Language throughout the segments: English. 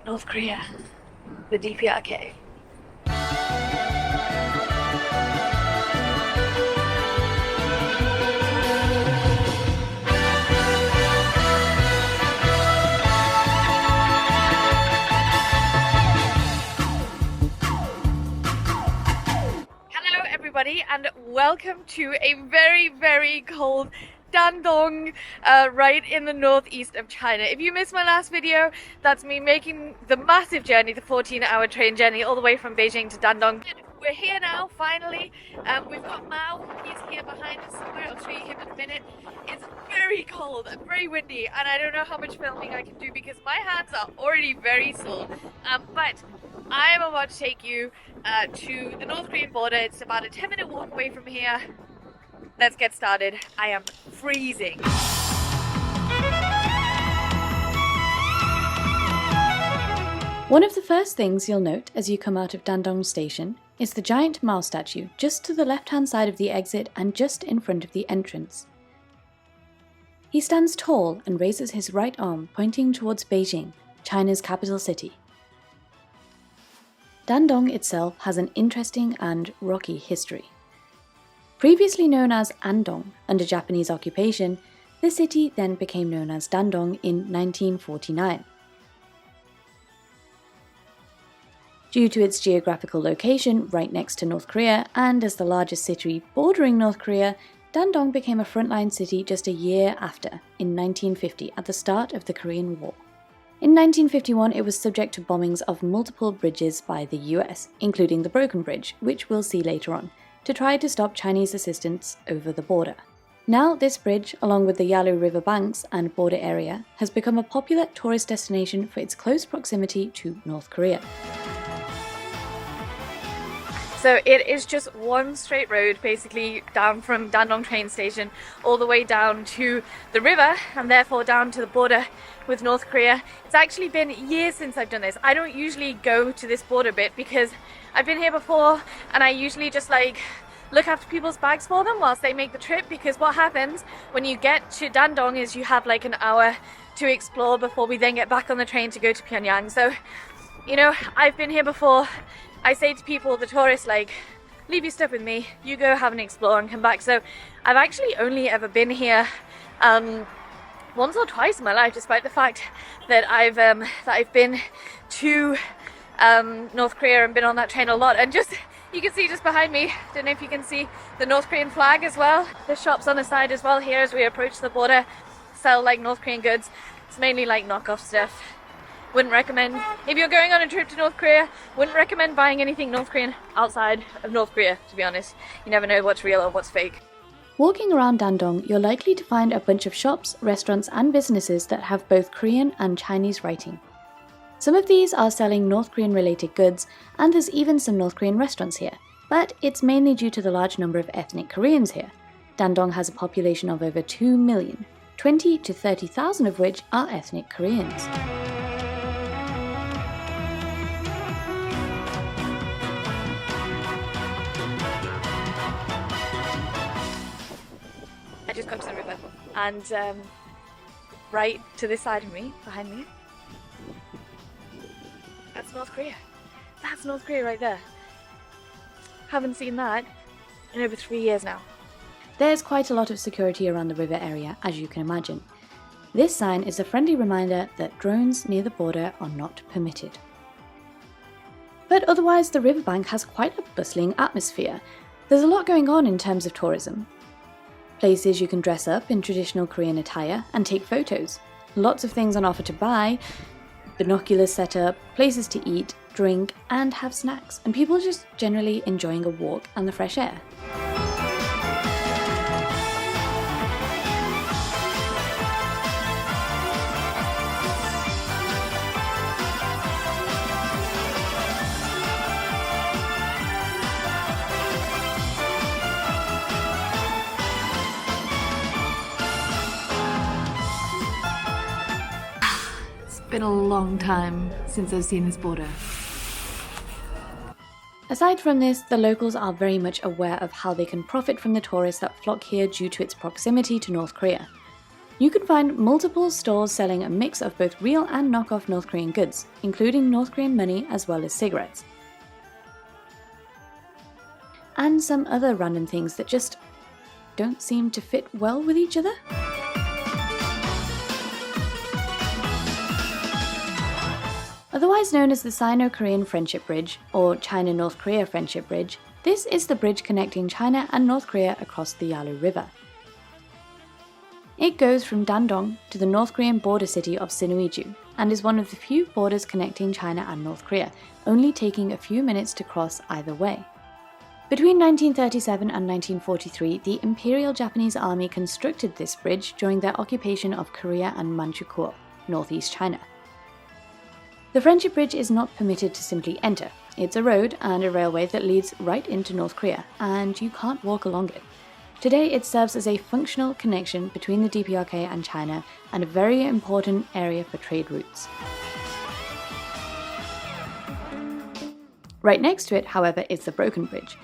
North Korea, the DPRK. Hello everybody and welcome to a very, very cold Dandong, right in the northeast of China. If you missed my last video, that's me making the massive journey, the 14-hour train journey all the way from Beijing to Dandong. We're here now, finally. We've got Mao, he's here behind us somewhere. I'll show you him in a minute. It's very cold and very windy, and I don't know how much filming I can do because my hands are already very sore. But I am about to take you to the North Korean border. It's about a 10-minute walk away from here. Let's get started. I am freezing. One of the first things you'll note as you come out of Dandong station is the giant Mao statue just to the left-hand side of the exit and just in front of the entrance. He stands tall and raises his right arm pointing towards Beijing, China's capital city. Dandong itself has an interesting and rocky history. Previously known as Andong under Japanese occupation, the city then became known as Dandong in 1949. Due to its geographical location right next to North Korea and as the largest city bordering North Korea, Dandong became a frontline city just a year after, in 1950 at the start of the Korean War. In 1951 it was subject to bombings of multiple bridges by the US, including the Broken Bridge, which we'll see later on, to try to stop Chinese assistance over the border. Now this bridge, along with the Yalu River banks and border area, has become a popular tourist destination for its close proximity to North Korea. So it is just one straight road, basically down from Dandong train station all the way down to the river and therefore down to the border with North Korea. It's actually been years since I've done this. I don't usually go to this border bit because I've been here before and I usually just look after people's bags for them whilst they make the trip, because what happens when you get to Dandong is you have like an hour to explore before we then get back on the train to go to Pyongyang. So, you know, I've been here before. I say to people, the tourists, leave your stuff with me, you go have an explore and come back. So I've actually only ever been here once or twice in my life, despite the fact that I've been to North Korea and been on that train a lot. And just, you can see just behind me, don't know if you can see the North Korean flag as well. The shops on the side as well here as we approach the border sell North Korean goods. It's mainly knockoff stuff. Wouldn't recommend, if you're going on a trip to North Korea, wouldn't recommend buying anything North Korean outside of North Korea, to be honest. You never know what's real or what's fake. Walking around Dandong, you're likely to find a bunch of shops, restaurants and businesses that have both Korean and Chinese writing. Some of these are selling North Korean related goods, and there's even some North Korean restaurants here, but it's mainly due to the large number of ethnic Koreans here. Dandong has a population of over 2 million, 20 to 30,000 of which are ethnic Koreans. I just got to the river and right to this side of me, behind me, that's North Korea. That's North Korea right there. Haven't seen that in over 3 years now. There's quite a lot of security around the river area, as you can imagine. This sign is a friendly reminder that drones near the border are not permitted. But otherwise the riverbank has quite a bustling atmosphere. There's a lot going on in terms of tourism. Places you can dress up in traditional Korean attire and take photos. Lots of things on offer to buy, binoculars set up, places to eat, drink and have snacks, and people just generally enjoying a walk and the fresh air. Been a long time since I've seen this border. Aside from this, the locals are very much aware of how they can profit from the tourists that flock here due to its proximity to North Korea. You can find multiple stores selling a mix of both real and knockoff North Korean goods, including North Korean money as well as cigarettes. And some other random things that just don't seem to fit well with each other. Otherwise known as the Sino-Korean Friendship Bridge, or China-North Korea Friendship Bridge, this is the bridge connecting China and North Korea across the Yalu River. It goes from Dandong to the North Korean border city of Sinuiju, and is one of the few borders connecting China and North Korea, only taking a few minutes to cross either way. Between 1937 and 1943, the Imperial Japanese Army constructed this bridge during their occupation of Korea and Manchukuo, northeast China. The Friendship Bridge is not permitted to simply enter. It's a road and a railway that leads right into North Korea, and you can't walk along it. Today it serves as a functional connection between the DPRK and China, and a very important area for trade routes. Right next to it, however, is the broken bridge.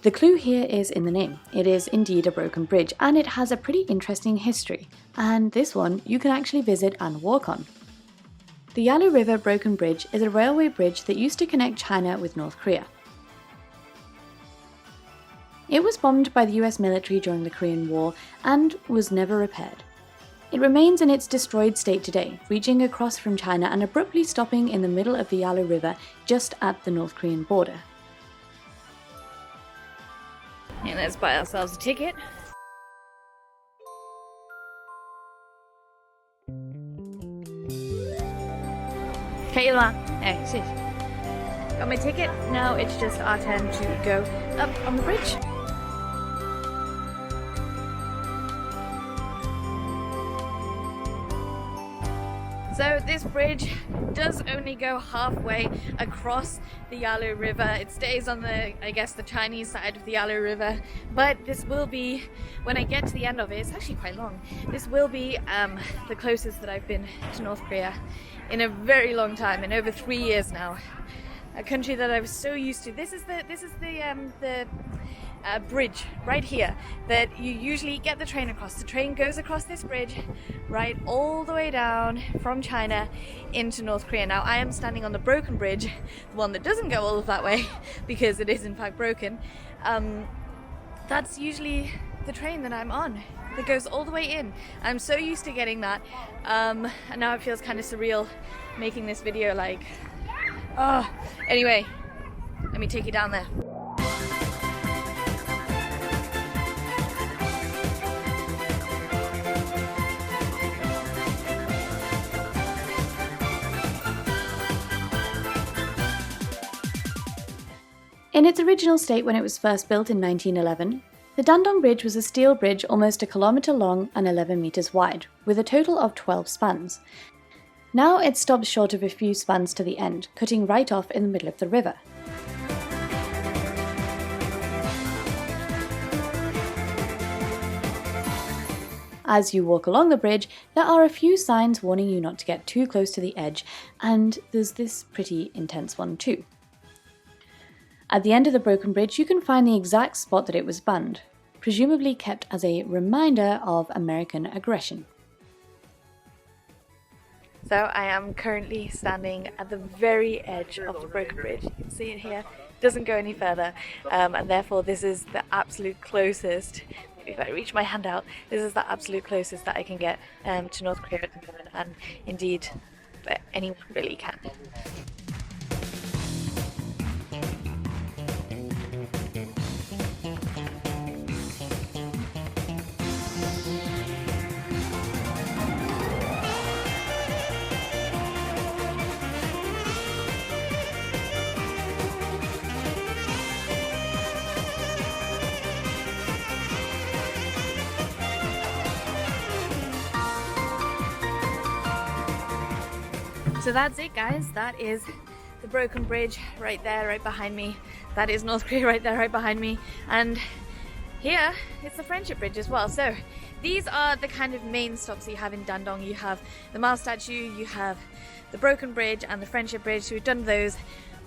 The clue here is in the name. It is indeed a broken bridge, and it has a pretty interesting history, and this one you can actually visit and walk on. The Yalu River Broken Bridge is a railway bridge that used to connect China with North Korea. It was bombed by the US military during the Korean War and was never repaired. It remains in its destroyed state today, reaching across from China and abruptly stopping in the middle of the Yalu River just at the North Korean border. And let's buy ourselves a ticket. Got my ticket. Now it's just our turn to go up on the bridge. So this bridge does only go halfway across the Yalu River. It stays on the Chinese side of the Yalu River, but this will be, when I get to the end of it, it's actually quite long. This will be the closest that I've been to North Korea in a very long time, in over 3 years now. A country that I was so used to. This is the bridge right here that you usually get the train across. The train goes across this bridge right all the way down from China into North Korea. Now I am standing on the broken bridge, the one that doesn't go all of that way because it is in fact broken. That's usually the train that I'm on, that goes all the way in. I'm so used to getting that, and now it feels kind of surreal making this video, like, oh. Anyway, let me take you down there. In its original state when it was first built in 1911, the Dandong Bridge was a steel bridge almost a kilometre long and 11 metres wide, with a total of 12 spans. Now it stops short of a few spans to the end, cutting right off in the middle of the river. As you walk along the bridge, there are a few signs warning you not to get too close to the edge, and there's this pretty intense one too. At the end of the broken bridge, you can find the exact spot that it was banned, presumably kept as a reminder of American aggression. So I am currently standing at the very edge of the broken bridge. You can see it here. It doesn't go any further, and therefore this is the absolute closest. If I reach my hand out, this is the absolute closest that I can get to North Korea at the moment, and indeed that anyone really can. So that's it, guys. That is the broken bridge right there, right behind me. That is North Korea right there, right behind me. And here, it's the Friendship Bridge as well. So these are the kind of main stops that you have in Dandong. You have the Mao statue, you have the broken bridge and the Friendship Bridge. So we've done those.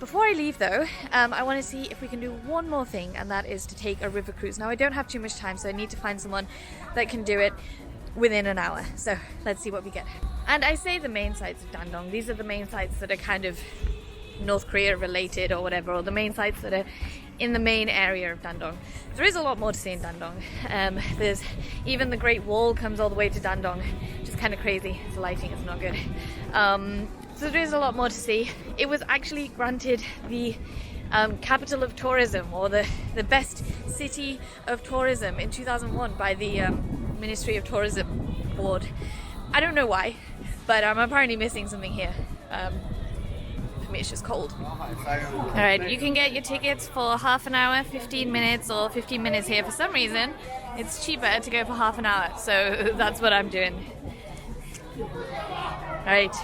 Before I leave though, I want to see if we can do one more thing, and that is to take a river cruise. Now I don't have too much time, so I need to find someone that can do it. within an hour. So let's see what we get. And I say the main sites of Dandong. These are the main sites that are kind of North Korea related or whatever, or the main sites that are in the main area of Dandong. There is a lot more to see in Dandong. There's even the Great Wall comes all the way to Dandong, which is kind of crazy. The lighting is not good. So there is a lot more to see. It was actually granted the capital of tourism, or the best city of tourism in 2001 by the Ministry of Tourism Board. I don't know why, but I'm apparently missing something here. For me it's just cold. Alright, you can get your tickets for half an hour, 15 minutes, or 15 minutes here. For some reason, it's cheaper to go for half an hour, so that's what I'm doing. Alright,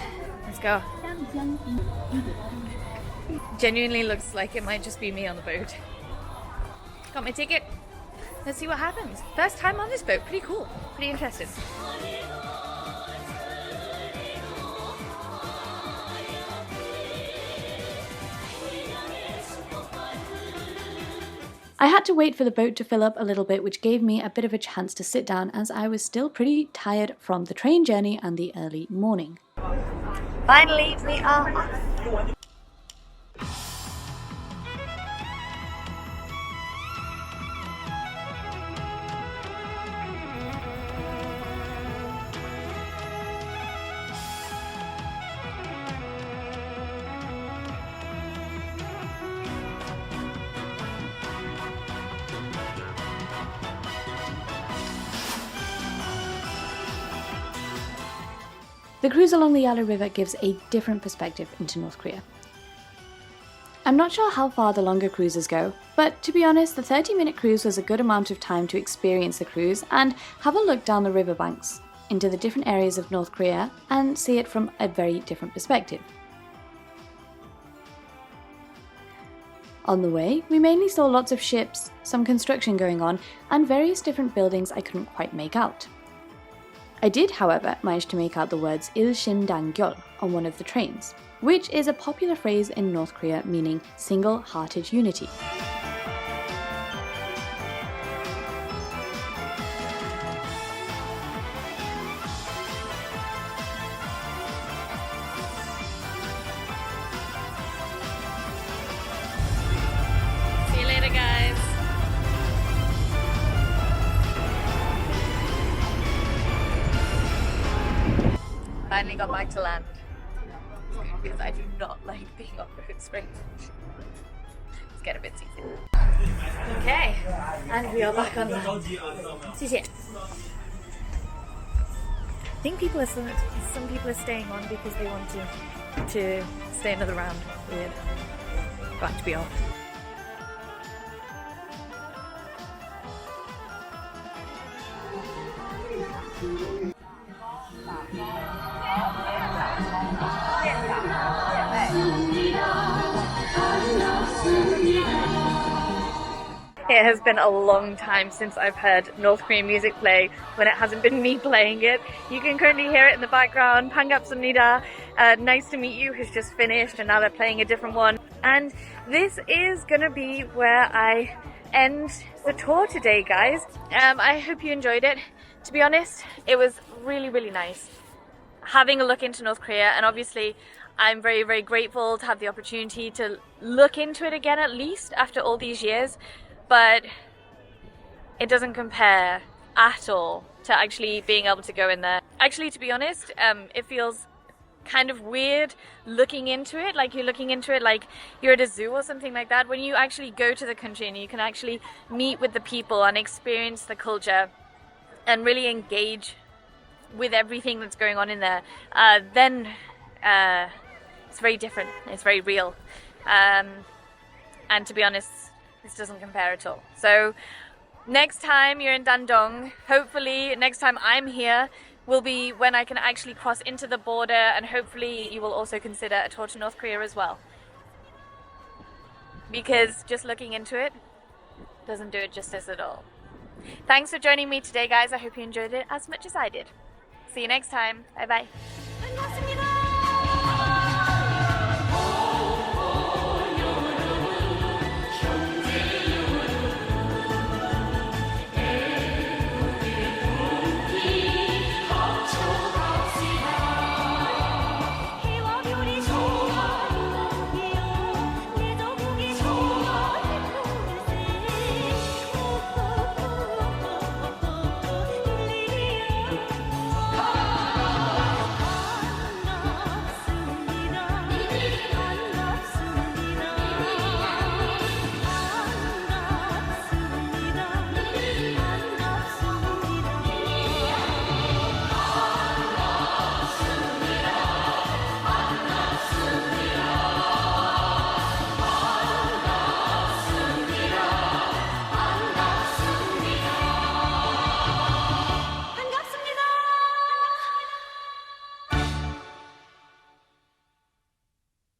let's go. Genuinely looks like it might just be me on the boat. Got my ticket. Let's see what happens. First time on this boat. Pretty cool. Pretty interesting. I had to wait for the boat to fill up a little bit, which gave me a bit of a chance to sit down as I was still pretty tired from the train journey and the early morning. Finally, we are off. The cruise along the Yalu River gives a different perspective into North Korea. I'm not sure how far the longer cruises go, but to be honest, the 30-minute cruise was a good amount of time to experience the cruise and have a look down the riverbanks into the different areas of North Korea and see it from a very different perspective. On the way, we mainly saw lots of ships, some construction going on, and various different buildings I couldn't quite make out. I did, however, manage to make out the words 일심단결 on one of the trains, which is a popular phrase in North Korea meaning single-hearted unity. See you later, guys. Finally got back to land because I do not like being on road springs. Let's get a bit seasick. Okay, and we are back on land. 谢谢. I think some people are staying on because they want to stay another round. Weird. Got to be off. It has been a long time since I've heard North Korean music play when it hasn't been me playing it. You can currently hear it in the background. Pangapsumnida, Nice to Meet You has just finished and now they're playing a different one. And this is gonna be where I end the tour today, guys. I hope you enjoyed it. To be honest, it was really, really nice having a look into North Korea, and obviously I'm very, very grateful to have the opportunity to look into it again, at least after all these years. But it doesn't compare at all to actually being able to go in there. Actually, to be honest, it feels kind of weird looking into it, like you're looking into it like you're at a zoo or something like that. When you actually go to the country and you can actually meet with the people and experience the culture and really engage with everything that's going on in there, then it's very different, it's very real. And to be honest, this doesn't compare at all. So next time you're in Dandong, hopefully next time I'm here will be when I can actually cross into the border, and hopefully you will also consider a tour to North Korea as well. Because just looking into it doesn't do it justice at all. Thanks for joining me today, guys. I hope you enjoyed it as much as I did. See you next time. Bye bye.